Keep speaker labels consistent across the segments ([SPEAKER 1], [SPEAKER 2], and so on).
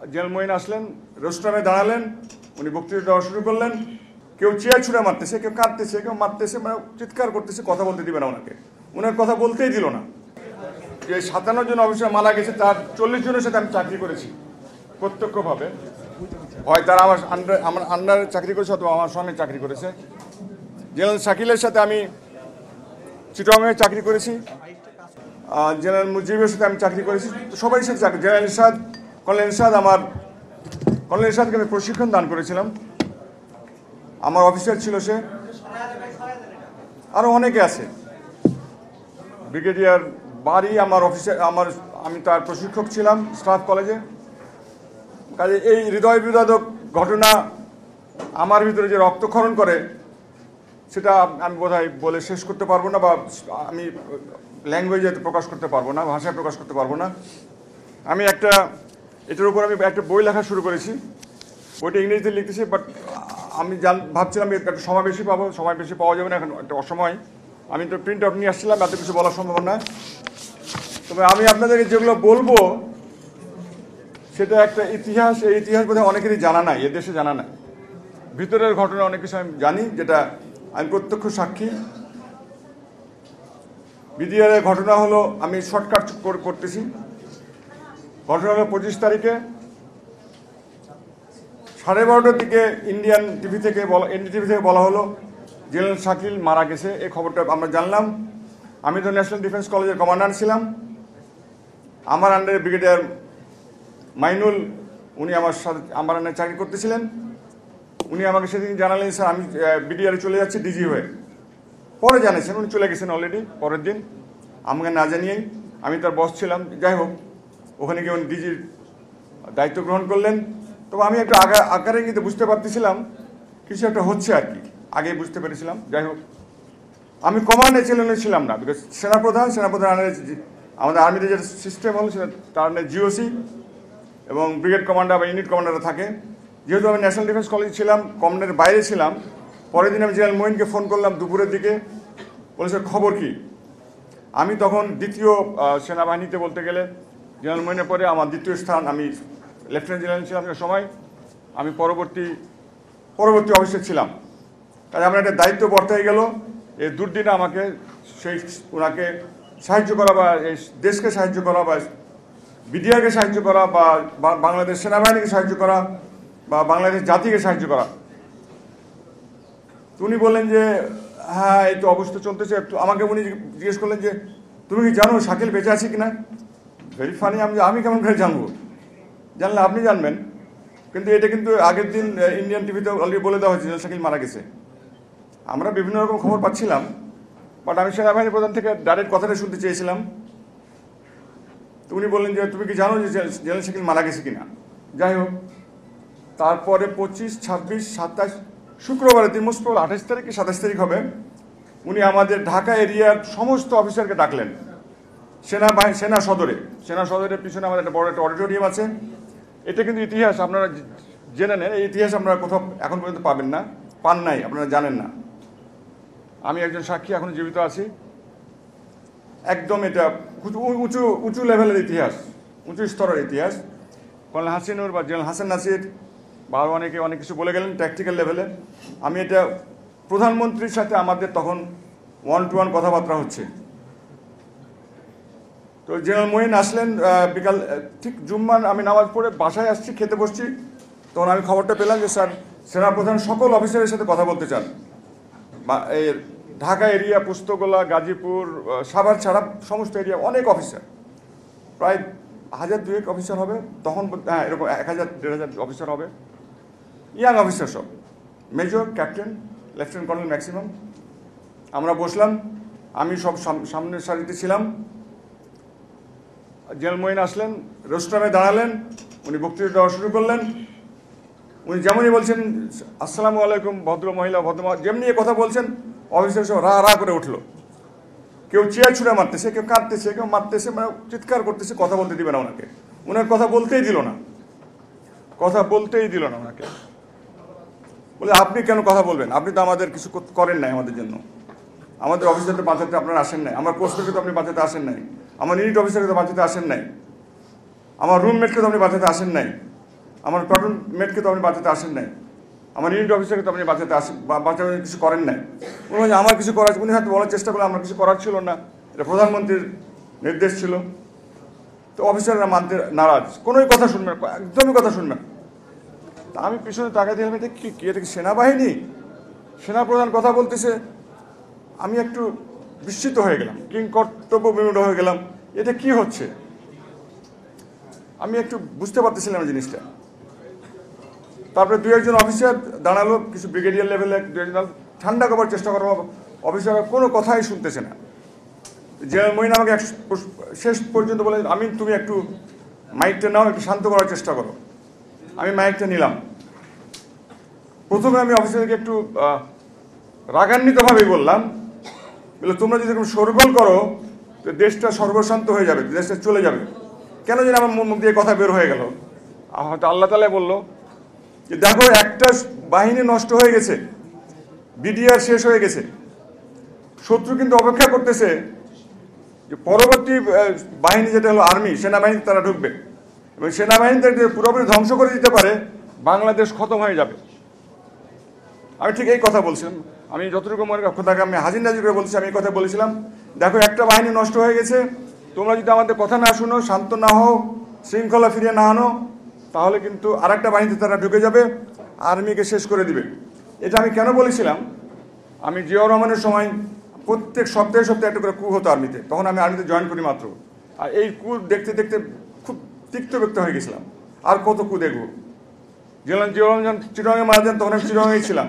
[SPEAKER 1] General Moin আসলেন, রোস্টামে দাঁড়ালেন, উনি বক্তৃতা দেওয়া শুরু করলেন। কেউ চেয়ার ছুঁড়ে মারতেছে, কেউ কাঁদতেছে, কেউ মারতেছে, মানে চিৎকার করতেছে, কথা বলতে দিবে না ওনাকে। ওনার কথা বলতেই দিল না। যে 57 জন অফিসার মারা গেছে, তার 40 জনের সাথে আমি চাকরি করেছি প্রত্যক্ষভাবে। হয় তারা আমার আন্ডারে চাকরি করেছে অথবা আমার সঙ্গে চাকরি করেছে। জেনারেল শাকিলের সাথে আমি চিটংয়ে চাকরি করেছি, জেনারেল মুজিবের সাথে আমি চাকরি করেছি, সবাই সাথে চাকরি। জেনারেল ইরশাদ, কর্নেল ইরশাদকে আমি প্রশিক্ষণ দান করেছিলাম, আমার অফিসার ছিল সে। আরও অনেকে আছে। ব্রিগেডিয়ার বাড়ি আমার অফিসার, আমি তার প্রশিক্ষক ছিলাম স্টাফ কলেজে। কাজে এই হৃদয় বিদারক ঘটনা আমার ভিতরে যে রক্তক্ষরণ করে, সেটা আমি বোধহয় বলে শেষ করতে পারবো না, বা আমি ল্যাঙ্গুয়েজে প্রকাশ করতে পারবো না, ভাষায় প্রকাশ করতে পারবো না। আমি এটার উপর আমি একটা বই লেখা শুরু করেছি। বইটা ইংরেজিতে লিখতেছি, বাট আমি ভাবছিলাম একটা সময় বেশি পাবো, সময় বেশি পাওয়া যাবে না, এখন একটা অসময়। আমি তো প্রিন্ট আউট নিয়ে আসছিলাম, এত কিছু বলা সম্ভব না। তবে আমি আপনাদেরকে যেগুলো বলবো সেটা একটা ইতিহাস। এই ইতিহাস বোধহয় অনেকেরই জানা নাই, এদেশে জানা নাই। ভিতরের ঘটনা অনেক কিছু আমি জানি, যেটা আমি প্রত্যক্ষ সাক্ষী। বিডিআরের ঘটনা হলো, আমি শর্টকাট করতেছি। ঘটনা হলো 25 তারিখে 12:30টার দিকে এনডিটিভি থেকে বলা হলো জেনারেল শাকিল মারা গেছে। এই খবরটা আমরা জানলাম। আমি তো ন্যাশনাল ডিফেন্স কলেজের কমান্ডার ছিলাম। আমার আন্ডারে ব্রিগেডিয়ার মাইনুল, উনি আমার আন্ডারে চাকরি করতেছিলেন। উনি আমাকে সেদিন জানালেন, স্যার আমি বিডিআরে চলে যাচ্ছি ডিজি হয়ে। পরে জানিয়েছেন উনি চলে গেছেন অলরেডি পরের দিন, আমাকে না জানিয়েই। আমি তার বস ছিলাম। যাই হোক, ওখানে গিয়ে উনি ডিজির দায়িত্ব গ্রহণ করলেন। তবে আমি একটা আকারে কিন্তু বুঝতে পারতেছিলাম কিছু একটা হচ্ছে আর কি, আগেই বুঝতে পেরেছিলাম। যাই হোক, আমি কমান্ডে ছিলাম না, বিকজ সেনাপ্রধান আমাদের আর্মিতে যে সিস্টেম হলো সেটা তার জিওসি এবং ব্রিগেড কমান্ডার বা ইউনিট কমান্ডাররা থাকে। যেহেতু আমি ন্যাশনাল ডিফেন্স কলেজে ছিলাম, কমান্ডের বাইরে ছিলাম, পরের দিন আমি জেনারেল মঈনকে ফোন করলাম দুপুরের দিকে, বলেছে খবর কি। আমি তখন দ্বিতীয় সেনাবাহিনীতে বলতে গেলে জেনারেল মঈনের পরে আমার দ্বিতীয় স্থান, আমি লেফটেন্যান্ট জেনারেল ছিলাম সে সময়। আমি পরবর্তী অফিসে ছিলাম। কাজে আমার একটা দায়িত্ব বর্তাই গেল। এই দুর্দিনে আমাকে ওনাকে সাহায্য করা, বা এই দেশকে সাহায্য করা, বা বিডিআরকে সাহায্য করা, বা বাংলাদেশ সেনাবাহিনীকে সাহায্য করা, বা বাংলাদেশ জাতিকে সাহায্য করা। উনি বললেন যে হ্যাঁ এই তো অবস্থা চলতেছে। আমাকে উনি জিজ্ঞেস করলেন যে তুমি কি জানো শাকিল বেঁচে আছে কিনা। Very funny. আমি কেমন করে জানবো, জানলে আপনি জানবেন। কিন্তু এটা কিন্তু আগের দিন ইন্ডিয়ান টিভিতে অলরেডি বলে দেওয়া হয়েছে যে শাকিল মারা গেছে। আমরা বিভিন্ন রকম খবর পাচ্ছিলাম, বাট আমি সেনাবাহিনী প্রধান থেকে ডাইরেক্ট কথাটা শুনতে চেয়েছিলাম। তো উনি বললেন যে তুমি কি জানো যে জেনারেল শাকিল মারা গেছে কিনা। যাই হোক, তারপরে 25, 26, 27 শুক্রবারের দিন, মোস্ট প্রবল 28 তারিখ কি 27 তারিখ হবে, উনি আমাদের ঢাকা এরিয়ার সমস্ত অফিসারকে ডাকলেন সেনা সদরের পিছনে আমাদের একটা বড় একটা অডিটোরিয়াম আছে। এটা কিন্তু ইতিহাস, আপনারা জেনে নেন। এই ইতিহাস আপনারা কোথাও এখন পর্যন্ত পান নাই, আপনারা জানেন না। আমি একজন সাক্ষী, এখন জীবিত আছি। একদম এটা উঁচু লেভেলের ইতিহাস, উঁচু স্তরের ইতিহাস। কর্নেল হাসিনুর বা জেনারেল হাসান নাসির বা অনেক কিছু বলে গেলেন ট্যাকটিক্যাল লেভেলে। আমি এটা প্রধানমন্ত্রীর সাথে আমাদের তখন 1-to-1 কথাবার্তা হচ্ছে। তো জেনারেল মঈন আসলেন বিকাল ঠিক জুম্মার, আমি নামাজ পড়ে বাসায় আসছি, খেতে বসছি, তখন আমি খবরটা পেলাম যে স্যার সেনাপ্রধান সকল অফিসারের সাথে কথা বলতে চান। এর ঢাকা এরিয়া, পোস্তগোলা, গাজীপুর, সাভার ছাড়া সমস্ত এরিয়া অনেক অফিসার, প্রায় 1000-2000 অফিসার হবে তখন। হ্যাঁ, এরকম 1000-1500 অফিসার হবে, ইয়াং অফিসার সব, major, captain, lieutenant colonel maximum. আমরা বসলাম, আমি সব সামনের সারিতে ছিলাম। জেনারেল মঈন আসলেন, রোস্টামে দাঁড়ালেন, উনি বক্তৃতা দেওয়া শুরু করলেন। উনি যেমনই বলছেন আসসালামু আলাইকুম ভদ্র মহিলা, যেমনি কথা বলছেন, অফিসার সব রা করে উঠলো। কেউ চেয়ার ছুঁড়ে মারতেছে, কেউ কাঁদতেছে, কেউ মারতেছে, মানে চিৎকার করতেছে, কথা বলতে দিবে না ওনাকে। ওনার কথা বলতেই দিল না ওনাকে। বলে আপনি কেন কথা বলবেন, আপনি তো আমাদের কিছু করেন নাই আমাদের জন্য, আমাদের অফিসারদের বাঁচাতে আপনারা আসেন নাই, আমার কোস্টকে তো আপনি বাঁচাতে আসেন নাই, আমার ইউনিট অফিসারকে তো বাঁচাতে আসেন নাই, আমার রুমমেটকে তো আপনি বাঁচাতে আসেন নাই। আমার প্লাটুন মেটকে তো আপনি বাঁচাতে আসেন নাই, আমার ইউনিট অফিসারকে তো আপনি বাঁচাতে কিছু করেন নাই। উনি বলছেন আমার কিছু করার, উনি হয়তো বলার চেষ্টা করলে আমার কিছু করার ছিল না, এটা প্রধানমন্ত্রীর নির্দেশ ছিল। তো অফিসাররা মানতে নারাজ, কোনোই কথা শুনবেন, একদমই কথা শুনবেন। তা আমি পিছনে তাকাই দিলাম, এটা কি এটা কি সেনাবাহিনী? সেনাপ্রধান কথা বলতেছে, আমি একটু বিস্মিত হয়ে গেলাম, কর্তব্য বিমূঢ় হয়ে গেলাম, এটা কি হচ্ছে? আমি একটু বুঝতে পারতেছিলাম জিনিসটা। তারপরে দু একজন অফিসার দাঁড়ালো, কিছু ব্রিগেডিয়ার লেভেলে দু একজন, ঠান্ডা করার চেষ্টা করবো, অফিসাররা কোনো কথাই শুনতেছে না। জেনারেল মঈন আমাকে শেষ পর্যন্ত বলে, আমি তুমি একটু মাইকটা নাও, একটু শান্ত করার চেষ্টা করো। আমি মাইকটা নিলাম। প্রথমে আমি অফিসারকে একটু রাগান্বিতভাবেই বললাম, বলে তোমরা যদি এরকম শোরগোল করো তো দেশটা সর্বশান্ত হয়ে যাবে, দেশটা চলে যাবে। কেন যেন আমার মুখ দিয়ে কথা বের হয়ে গেল, হয়তো আল্লাহ তাআলা বললো যে দেখো একটা বাহিনী নষ্ট হয়ে গেছে, বিডিআর শেষ হয়ে গেছে, শত্রু কিন্তু অপেক্ষা করতেছে যে পরবর্তী বাহিনী যেটা হলো আর্মি, সেনাবাহিনী, তারা ঢুকবে এবং সেনাবাহিনীতে পুরোপুরি ধ্বংস করে দিতে পারে, বাংলাদেশ খতম হয়ে যাবে। আমি ঠিক এই কথা বলছিলাম, আমি যতটুকু মনে কথাকে আমি হাজির নাজির করে বলছি, আমি এই কথা বলেছিলাম, দেখো একটা বাহিনী নষ্ট হয়ে গেছে, তোমরা যদি আমাদের কথা না শুনো, শান্ত না হও, শৃঙ্খলা ফিরিয়ে না আনো, তাহলে কিন্তু আরেকটা বাহিনীতে তারা ঢুকে যাবে, আর্মিকে শেষ করে দিবে। এটা আমি কেন বলেছিলাম, আমি জিয়াউর রহমানের সময় প্রত্যেক সপ্তাহে সপ্তাহে একটা করে কু হতো আর্মিতে, তখন আমি আর্মিতে জয়েন করি মাত্র। আর এই কু দেখতে দেখতে খুব তিক্তব্যক্ত হয়ে গেছিলাম, আর কত কু দেখবো। জিয়াউর রহমান চিটাগাংয়ে মারা যান, তখন আমি চিটাগাংয়েই ছিলাম।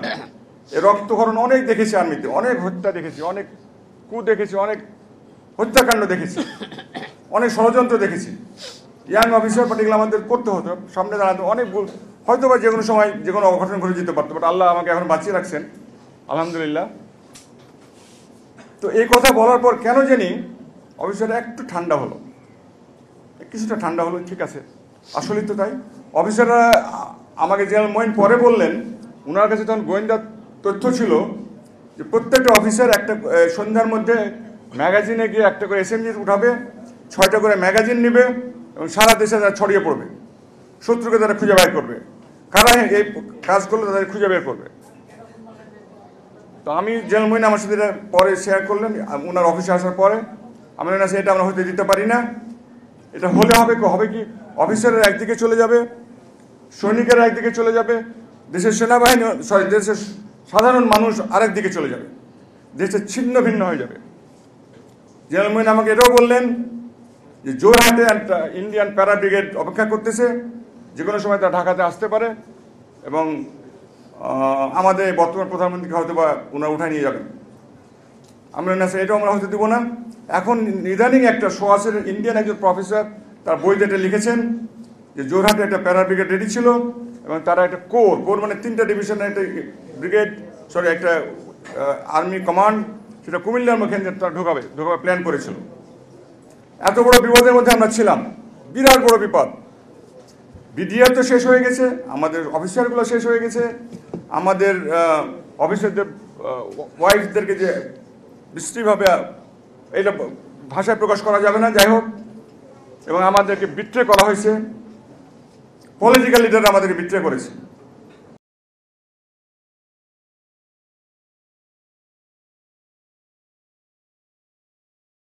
[SPEAKER 1] এই রক্তক্ষরণ অনেক দেখেছি আর্মিতে, অনেক হত্যা দেখেছি, অনেক কু দেখেছি, অনেক হত্যাকাণ্ড দেখেছি, অনেক ষড়যন্ত্র দেখেছি। ইয়াং অফিসার পার্টিকুলার আমাদের করতে হতো, সামনে দাঁড়াতে অনেক ভুল, হয়তো বা যে কোনো সময় যে কোনো অঘটন ঘটে যেতে পারতো, বাট আল্লাহ আমাকে এখন বাঁচিয়ে রাখছেন, আলহামদুলিল্লাহ। তো এই কথা বলার পর কেন জানি অফিসাররা একটু ঠান্ডা হলো, কিছুটা ঠান্ডা হলো, ঠিক আছে, আসলেই তো তাই। অফিসাররা আমাকে জেনারেল মঈন পরে বললেন, ওনার কাছে তখন গোয়েন্দা তথ্য ছিল যে প্রত্যেকটা অফিসার একটা সন্ধ্যার মধ্যে ম্যাগাজিনে গিয়ে একটা করে এসএমজি উঠাবে, 6টা করে ম্যাগাজিন নেবে এবং সারা দেশে তারা ছড়িয়ে পড়বে, শত্রুকে তারা খুঁজে বের করবে, কারা এই কাজ করলে তাদের খুঁজে বের করবে। তো আমি জেনারেল মঈন আমার সাথে এটা পরে শেয়ার করলেন, ওনার অফিসে আসার পরে আমি না, এটা আমরা হতে দিতে পারি না, এটা হলে হবে কি, অফিসাররা একদিকে চলে যাবে, সৈনিকেরা একদিকে চলে যাবে, দেশের সেনাবাহিনী দেশের সাধারণ মানুষ আরেক দিকে চলে যাবে, দেশের ছিন্ন ভিন্ন হয়ে যাবে। জেনারেল মঈন আমাকে এটাও বললেন যে জোরহাটে একটা ইন্ডিয়ান প্যারা ব্রিগেড অপেক্ষা করতেছে, যে কোনো সময় তারা ঢাকাতে আসতে পারে এবং আমাদের বর্তমান প্রধানমন্ত্রীকে হয়তো বা ওনারা উঠায় নিয়ে যাবেন। আমরা না এটাও আমরা হতে দেবো না। এখন ইদানিং একটা সোয়াসের ইন্ডিয়ান একজন প্রফেসর তার বইতে এটা লিখেছেন যে জোরহাটে একটা প্যারা ব্রিগেড রেডি ছিল এবং তারা একটা কোর মানে 3টা ডিভিশনের একটা ব্রিগেড, একটা আর্মি কমান্ড, সেটা কুমিল্লার মুখে তারা ঢোকাবে প্ল্যান করেছিল। এত বড় বিপদের মধ্যে আমরা ছিলাম, বিরাট বড় বিপদ। বিডিআর তো শেষ হয়ে গেছে, আমাদের অফিসারগুলো শেষ হয়ে গেছে, আমাদের অফিসারদের ওয়াইফদেরকে যে বিশ্রীভাবে, এটা ভাষায় প্রকাশ করা যাবে না, যাই হোক, এবং আমাদেরকে বিট্রে করা হয়েছে, পলিটিক্যাল লিডার আমাদেরকে বিট্রে করেছে।